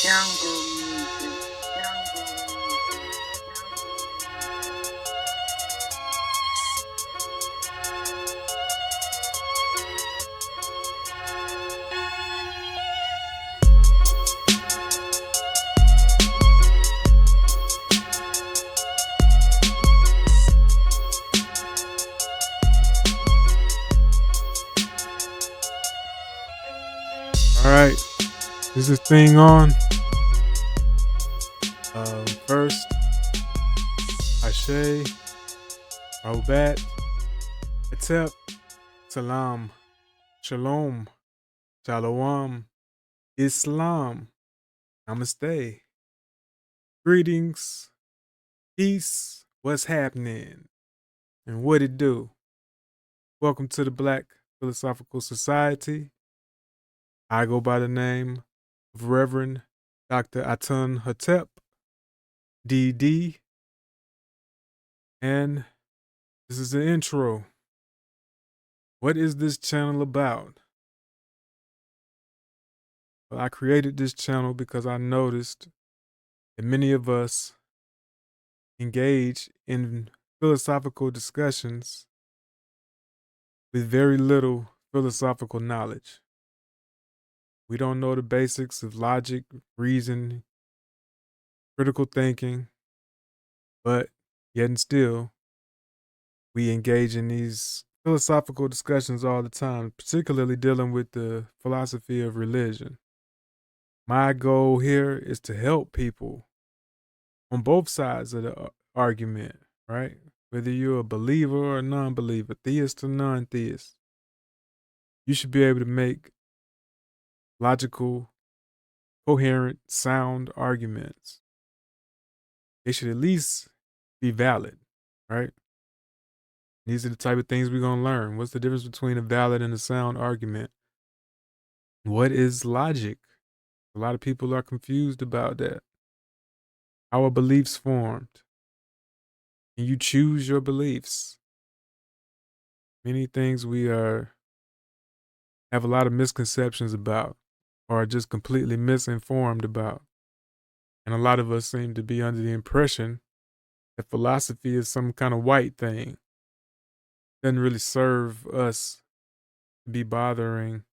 jungle music, jungle All right, is this thing on? First, Ashe, Raubat, Atep, Salam, Shalom, Shalom, Islam, Namaste. Greetings, peace, what's happening, and what it do? Welcome to the Black Philosophical Society. I go by the name of Reverend Dr. Atun Hatep, DD, and this is the intro. What is this channel about? Well, I created this channel because I noticed that many of us engage in philosophical discussions with very little philosophical knowledge. We don't know the basics of logic, reason, critical thinking, but yet and still, we engage in these philosophical discussions all the time, particularly dealing with the philosophy of religion. My goal here is to help people on both sides of the argument, right? Whether you're a believer or a non believer, theist or non theist, you should be able to make logical, coherent, sound arguments. They should at least be valid, right? These are the type of things we're going to learn. What's the difference between a valid and a sound argument? What is logic? A lot of people are confused about that. How are beliefs formed? Can you choose your beliefs? Many things we have a lot of misconceptions about or are just completely misinformed about. And a lot of us seem to be under the impression that philosophy is some kind of white thing. Doesn't really serve us to be bothering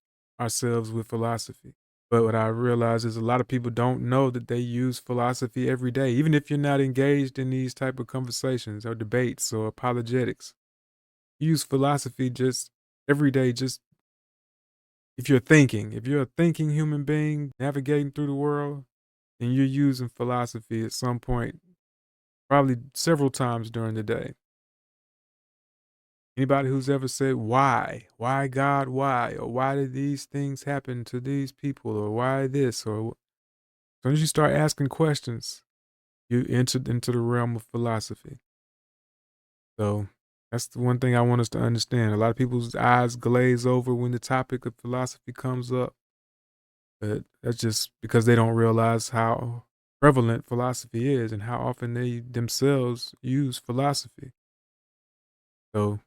ourselves with philosophy. But what I realize is a lot of people don't know that they use philosophy every day, even if you're not engaged in these type of conversations or debates or apologetics. You use philosophy just every day, just if you're a thinking human being navigating through the world, then you're using philosophy at some point, probably several times during the day. Anybody who's ever said, why God, why? Or why did these things happen to these people? Or why this? Or as soon as you start asking questions, you entered into the realm of philosophy. So that's the one thing I want us to understand. A lot of people's eyes glaze over when the topic of philosophy comes up. But that's just because they don't realize how prevalent philosophy is and how often they themselves use philosophy. So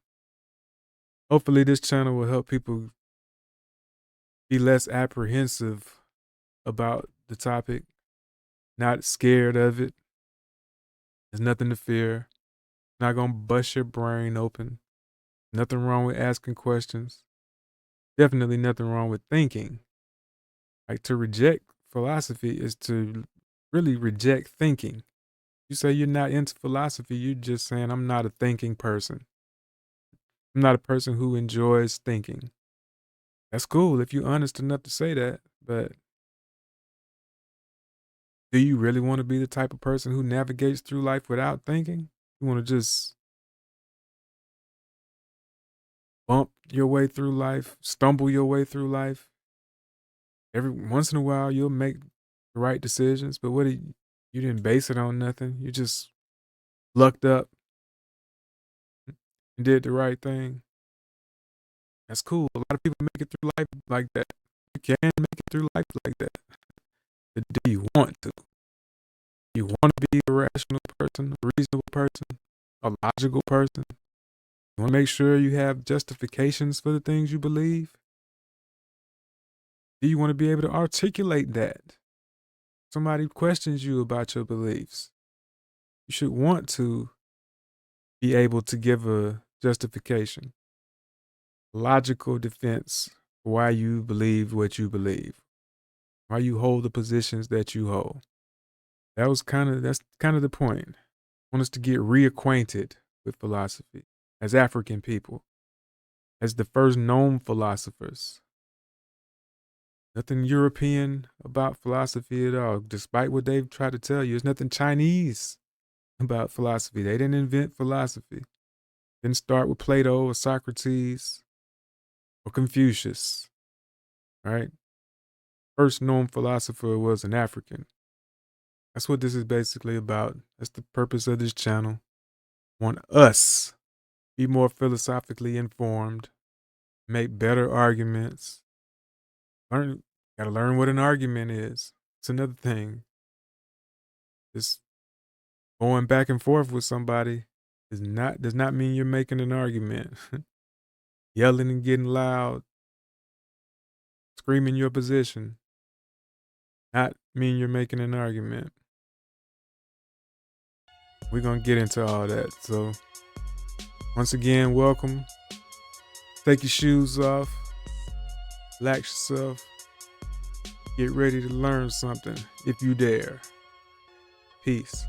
hopefully this channel will help people be less apprehensive about the topic, not scared of it. There's nothing to fear. Not gonna bust your brain open. Nothing wrong with asking questions. Definitely nothing wrong with thinking. Like, to reject philosophy is to really reject thinking. You say you're not into philosophy, you're just saying I'm not a thinking person. I'm not a person who enjoys thinking. That's cool if you're honest enough to say that, but do you really want to be the type of person who navigates through life without thinking? You want to just bump your way through life, stumble your way through life? Every once in a while, you'll make the right decisions, but you didn't base it on nothing. You just lucked up and did the right thing. That's cool. A lot of people make it through life like that. You can make it through life like that. But do you want to? You want to be a rational person, a reasonable person, a logical person? You want to make sure you have justifications for the things you believe? Do you want to be able to articulate that? somebody questions you about your beliefs, you should want to be able to give a justification, logical defense for why you believe what you believe, why you hold the positions that you hold. That's kind of the point. I want us to get reacquainted with philosophy as African people, as the first known philosophers. Nothing European about philosophy at all, despite what they've tried to tell you. There's nothing Chinese about philosophy. They didn't invent philosophy. Didn't start with Plato or Socrates or Confucius, right? First known philosopher was an African. That's what this is basically about. That's the purpose of this channel. I want us be more philosophically informed, make better arguments. Gotta learn what an argument is. It's another thing. Just going back and forth with somebody does not mean you're making an argument. Yelling and getting loud, screaming your position, not mean you're making an argument. We're gonna get into all that. So once again, welcome. Take your shoes off, relax yourself, get ready to learn something if you dare. Peace.